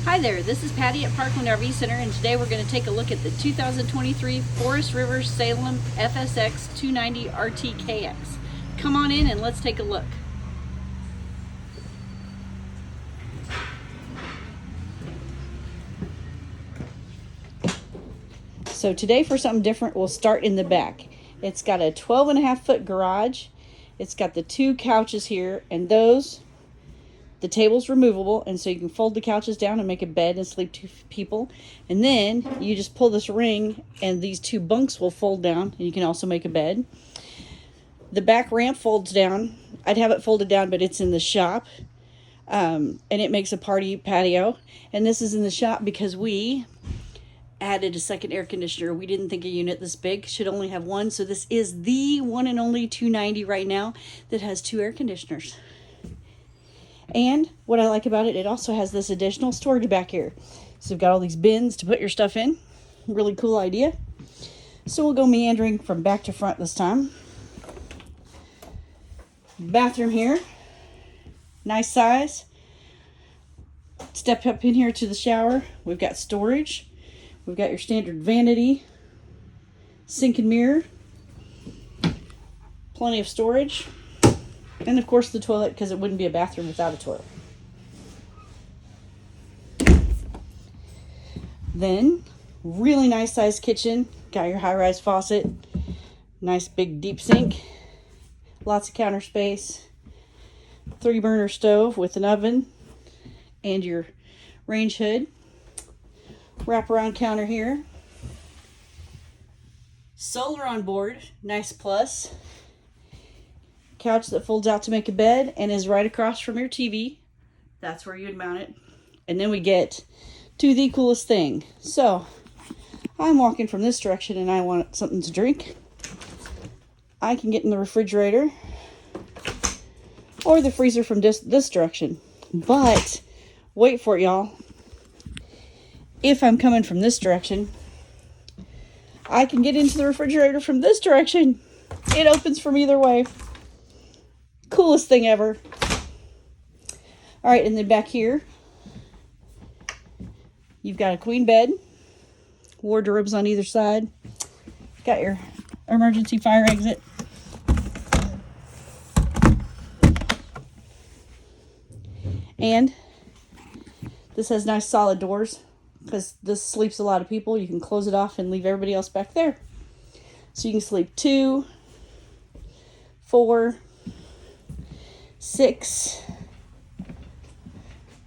Hi there, this is Patty at Parkland RV Center, and today we're going to take a look at the 2023 Forest River Salem FSX 290 RTKX. Come on in and let's take a look. So today for something different, we'll start in the back. It's got a 12.5-foot garage. It's got the two couches here, and the table's removable, and so you can fold the couches down and make a bed and sleep two people. And then you just pull this ring and these two bunks will fold down, and you can also make a bed. The back ramp folds down. I'd have it folded down, but it's in the shop. And it makes a party patio. And this is in the shop because we added a second air conditioner. We didn't think a unit this big should only have one. So this is the one and only 290 right now that has two air conditioners. And what I like about it, it also has this additional storage back here. So you've got all these bins to put your stuff in. Really cool idea. So we'll go meandering from back to front this time. Bathroom here. Nice size. Step up in here to the shower. We've got storage. We've got your standard vanity. Sink and mirror. Plenty of storage. And of course the toilet, because it wouldn't be a bathroom without a toilet. Then, really nice sized kitchen. Got your high-rise faucet. Nice big deep sink. Lots of counter space. 3-burner stove with an oven. And your range hood. Wraparound counter here. Solar on board. Nice plus. Couch that folds out to make a bed and is right across from your TV. That's where you'd mount it. And then we get to the coolest thing. So I'm walking from this direction and I want something to drink. I can get in the refrigerator or the freezer from this direction. But wait for it, y'all. If I'm coming from this direction, I can get into the refrigerator from this direction. It opens from either way. Coolest thing ever. All right, and then back here, you've got a queen bed, wardrobes on either side, got your emergency fire exit, and this has nice solid doors because this sleeps a lot of people. You can close it off and leave everybody else back there. So you can sleep 2, 4, 6,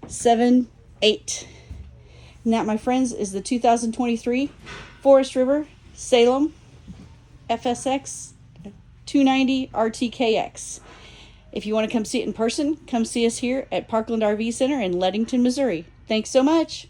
7, 8. And that, my friends, is the 2023 Forest River Salem FSX 290 RTKX. If you want to come see it in person, come see us here at Parkland RV Center in Leadington, Missouri. Thanks so much.